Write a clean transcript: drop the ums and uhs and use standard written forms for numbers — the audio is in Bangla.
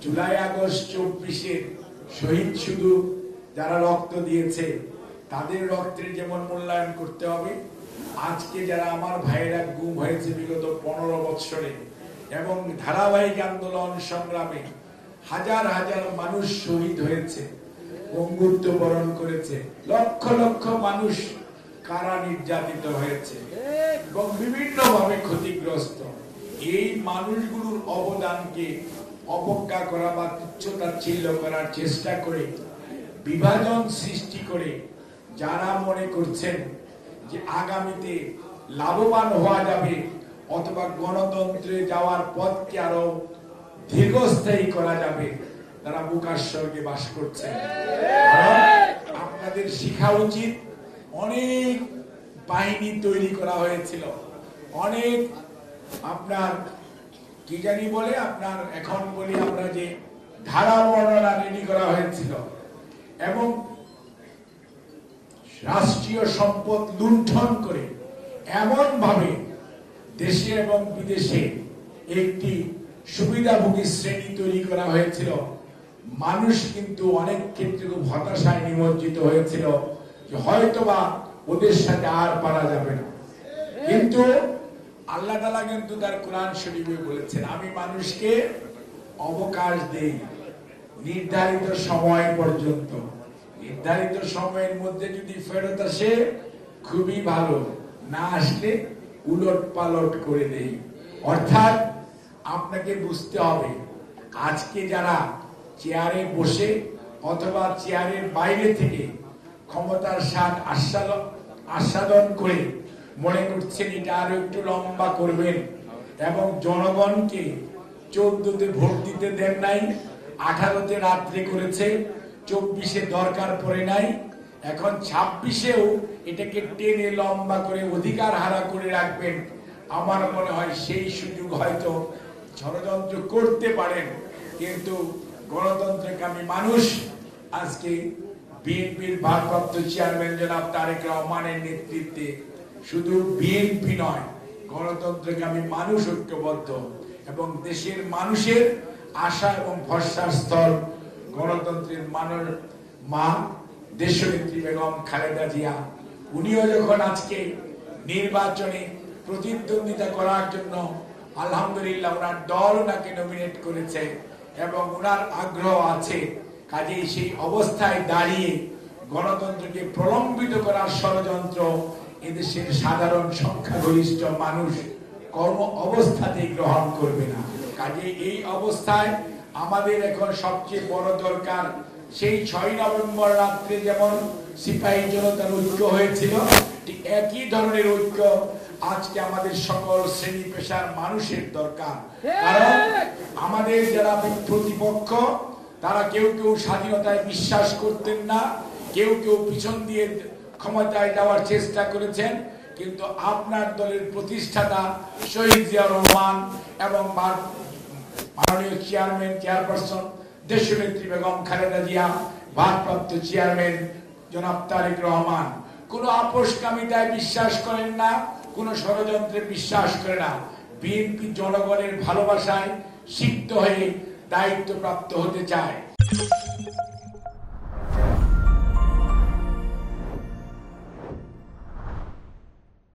জুলাই আগস্ট 24-এর শহীদ শুধু যারা রক্ত দিয়েছে তাদের রক্তের যেমন মূল্যায়ন করতে হবে, আজকে যারা আমার ভাইয়েরা গুম হয়েছে বিগত 15 বছরে এবং ধারাবাহিক আন্দোলন সংগ্রামে হাজার হাজার মানুষ শহীদ হয়েছে, বঙ্গুত্ব বরণ করেছে, লক্ষ লক্ষ মানুষ কারা নির্যাতিত হয়েছে এবং বিভিন্নভাবে ক্ষতিগ্রস্ত, এই মানুষগুলোর অবদানকে অবজ্ঞা করা বা তুচ্ছতাচ্ছিল্য করার চেষ্টা করে বিভাজন সৃষ্টি করে যারা মনে করছেন যে আগামীতে লাভবান হওয়া যাবে অথবা গণতন্ত্রে যাওয়ার পথকে আরো দীর্ঘস্থায়ী করা যাবে, তারা বুকার স্বর্গে বাস করছেন। আপনাদের শিখা উচিত, অনেক বাহিনী তৈরি করা হয়েছিল, অনেক আপনার কি জানি বলে আপনার এখন বলি আমরা যে ধারা বর্ণনা রেডি করা হয়েছিল এবং রাষ্ট্রীয় সম্পদ লুণ্ঠন করে এমন ভাবে দেশে এবং বিদেশে একটি সুবিধাভোগী শ্রেণী তৈরি করা হয়েছিল, মানুষ কিন্তু অনেক ক্ষেত্রে খুব হতাশায় নিমজ্জিত হয়েছিল যে হয়তোবা ওদের সাথে আর পারা যাবে না। কিন্তু আল্লাহ তাআলা কিন্তু তার কোরআন শরীফে বলেছেন, আমি মানুষকে অবকাশ দেই নির্ধারিত সময় পর্যন্ত, নির্ধারিত সময়ের মধ্যে যদি ফেরত আসে খুবই ভালো, না আসলে উলট পালট করে দেই। অর্থাৎ আপনাকে বুঝতে হবে, আজকে যারা চেয়ারে বসে অথবা চেয়ারের বাইরে থেকে ক্ষমতার স্বাদ আস্বাদন করে মনে করছেন এটা আরো একটু লম্বা করবেন এবং জনগণকে 14তে ভোট দিতে দেন নাই, 18তে রাত্রে করেছে, 24-এ দরকার পড়ে নাই, এখন 26-এও এটাকে টেনে লম্বা করে অধিকার হারা করে রাখবেন, আমার মনে হয় সেই সুযোগ হয়তো ষড়যন্ত্র করতে পারেন। কিন্তু গণতন্ত্রকামী মানুষ আজকে বিএনপির ভারপ্রাপ্ত চেয়ারম্যান জনাব তারেক রহমানের নেতৃত্বে শুধু বিএনপি নয়, গণতন্ত্রকামী মানুষ ঐক্যবদ্ধ এবং দেশের মানুষের আশা এবং ভরসার স্থল গণতন্ত্রের মা দেশনেত্রী বেগম খালেদা জিয়া। উনিও যখন আজকে নির্বাচনে প্রতিদ্বন্দ্বিতা করার জন্য আলহামদুলিল্লাহ ওনার দল ওনাকে নমিনেট করেছে এবং ওনার আগ্রহ আছে, কাজেই সেই অবস্থায় দাঁড়িয়ে গণতন্ত্রকে প্রলম্বিত করার ষড়যন্ত্র এদেশের সাধারণ সংখ্যাগরিষ্ঠ মানুষ কর্ম অবস্থাতেই গ্রহণ করবে না। কাজে এই অবস্থায় আমাদের এখন সবচেয়ে বড় দরকার, সেই 6 নভেম্বর রাত্রে যেমন সিপাহী জনতার ঐক্য হয়েছিল, ঠিক একই ধরনের ঐক্য আজকে আমাদের সকল শ্রেণী পেশার মানুষের দরকার। কারণ আমাদের যারা প্রতিপক্ষ তারা কেউ কেউ স্বাধীনতায় বিশ্বাস করতেন না, কেউ কেউ পিছন দিয়ে ক্ষমতায় যাওয়ার চেষ্টা করেছেন, কিন্তু আপনার দলের প্রতিষ্ঠাতা শহীদ জিয়াউর রহমান এবং মাননীয় চেয়ারপারসন দেশনেত্রী বেগম খালেদা জিয়া, ভারপ্রাপ্ত চেয়ারম্যান জনাব তারেক রহমান কোন আপোষকামিতায় বিশ্বাস করেন না, কোন ষড়যন্ত্রে বিশ্বাস করে না। বিএনপি জনগণের ভালোবাসায় সিক্ত হয়ে দায়িত্বপ্রাপ্ত হতে চায়।